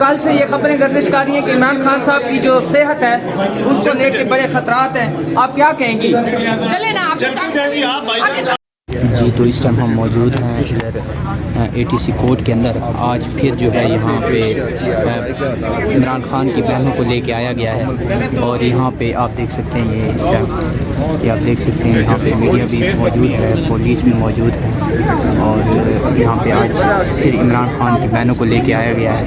कल से ये खबरें गर्दिश कर रही हैं कि इमरान खान साहब की जो सेहत है उसको लेके बड़े खतरात हैं, आप क्या कहेंगी? चले ना आप जी, तो इस टाइम हम मौजूद हैं इधर ATC कोर्ट के अंदर। आज फिर जो है यहाँ पे इमरान खान की बहनों को लेके आया गया है और यहाँ पे आप देख सकते हैं ये इस टाइम आप देख सकते हैं यहाँ पे मीडिया भी मौजूद है, पुलिस भी मौजूद है और यहाँ पे आज फिर इमरान खान की बहनों को लेके आया गया है।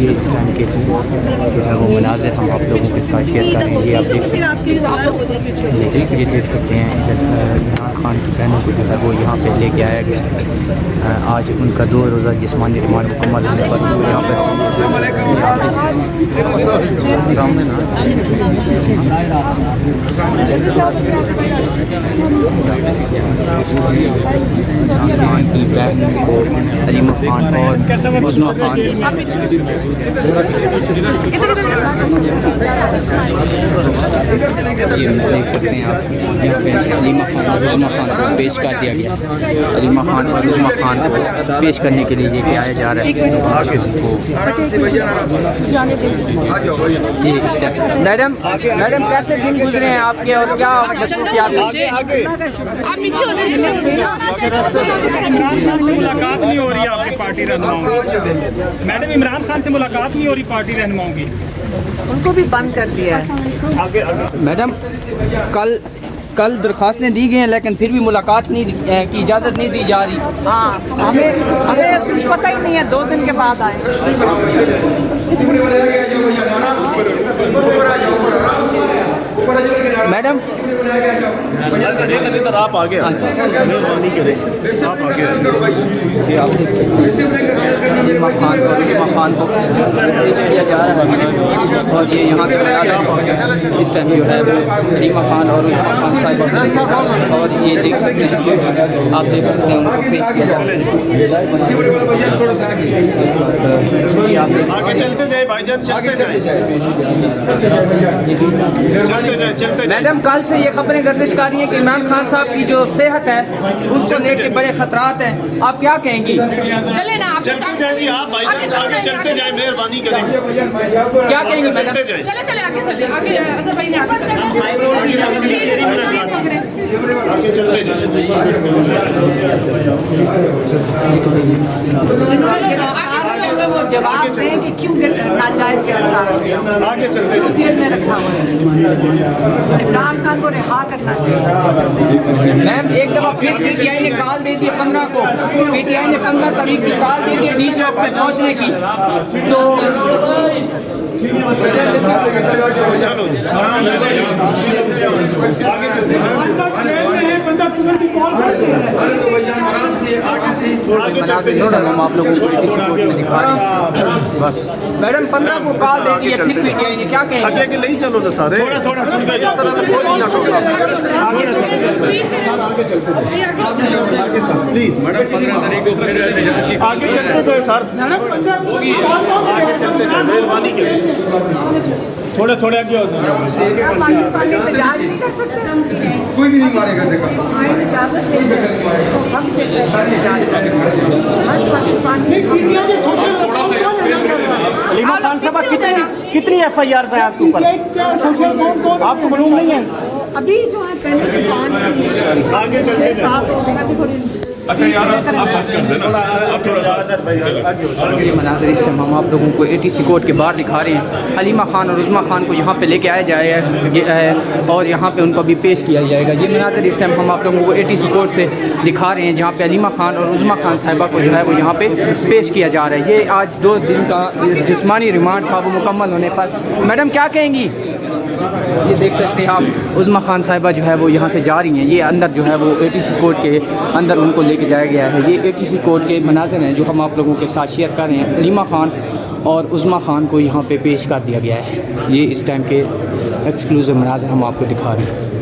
ये इस टाइम के जो है वो मनाज़िर हम आप लोगों के साथ शेयर कर रहे हैं। ये आप देख सकते हैं, ये देख सकते हैं इमरान खान की बहनों को जो है वो यहाँ पे लेके आया गया है। आज उनका 2 रोज़ा जिस्मानी रिमांड मुकम्मल होने पर यहाँ पर खान की बहन को अलीमा खान और उज़्मा खान ये देख सकते हैं आप यहाँ पे अलीमा खान और उज़्मा खान को पेश कर दिया गया। अलीमा खान और उज़्मा खान को पेश करने के लिए लेके आया जा रहा है। मैडम कैसे दिन गुजरे हैं आपके और क्या मसरूफियात हैं? आप पीछे हो जाइए। मुलाकात नहीं हो रही आपकी पार्टी रहनुमाओं की? मैडम, इमरान खान से मुलाकात नहीं हो रही पार्टी रहनुमाओं की? उनको भी बंद कर दिया है। मैडम, कल दरख्वास्तें दी गई हैं लेकिन फिर भी मुलाकात नहीं की इजाज़त नहीं दी जा रही। हाँ, हमें कुछ पता ही नहीं है, 2 दिन के बाद आए। मैडम आप आगे मेहरबानी करें, आप आगे ये आप देख सकते हैं अलीमा खान और उज़्मा खान को पेश किया जा रहा है और ये यहाँ से इस टाइम जो है वो अलीमा खान और उज़्मा खान साहिब और ये देख सकते हैं, आप देख सकते हैं उनको पेश किया जा रहा है। आगे चलते जाए भाईजान, चलते जाए। मैडम, कल से ये खबरें गर्दिश कर रही हैं कि इमरान खान साहब की जो सेहत है उसको लेके बड़े खतरात हैं, आप क्या कहेंगी? चले ना आप चलते जाएंगे आप भाईजान, आगे चलते जाए, मेहरबानी करें। क्या कहेंगे मैडम? चले आगे चले आगे अजहर भाई ने आगे चलते वो जवाब दें कि क्यों नाजायज गिरफ्तार, आगे चलते क्यों जेल में रखा हुआ है। इमरान खान को रिहा करना चाहिए। मैम, एक दफ़ा फिर PTI ने कॉल दे दी 15 को, PTI ने 15 तारीख की कॉल दे दी डी चौक पे पहुंचने की, तो हम आप लोगों को ATC कोर्ट में दिखा रहे हैं। बस मैडम 15 को कॉल दे दी है, फिर PTI ने क्या कहेंगे? आगे के नहीं चलो ना सारे, थोड़ा इस तरह तो कोई नहीं जाना। आगे सर प्लीज, आगे चलते जाए सर, आगे चलते जाए, मेहरबानी करें। थोड़े आगे हो पाकिस्तान में इजाज़त नहीं कर सकते, कोई भी नहीं मारेगा। देखा इजाज़त नहीं है, हम से अलीमा खान साहब, कितनी FIR है आपके ऊपर? आपको मालूम नहीं है? अभी जो है पहले 5 आगे चलते जाए। 7 हो गए। अच्छा यार, आप बस कर देना, आप थोड़ा ये मनाज़िर इस टाइम हम आप लोगों को ATC कोर्ट के बाहर दिखा रहे हैं। अलीमा खान और उज़्मा खान को यहाँ पे लेके आया जाएगा और यहाँ पे उनको भी पेश किया जाएगा। ये मनाज़िर इस टाइम हम आप लोगों को ATC कोर्ट से दिखा रहे हैं जहाँ पे अलीमा खान और उज़्मा खान साहिबा को जो है वो यहाँ पे पेश किया जा रहा है। ये आज 2 दिन का जिस्मानी रिमांड था, वो मुकम्मल होने पर मैडम क्या कहेंगी? ये देख सकते हैं आप उज़्मा खान साहिबा जो है वो यहाँ से जा रही हैं। ये अंदर जो है वो ATC कोर्ट के अंदर उनको लेके जाया गया है। ये ATC कोर्ट के मनाज़िर हैं जो हम आप लोगों के साथ शेयर कर रहे हैं। अलीमा खान और उज़्मा खान को यहाँ पे पेश कर दिया गया है। ये इस टाइम के एक्सक्लूसिव मनाज़िर हम आपको दिखा रहे हैं।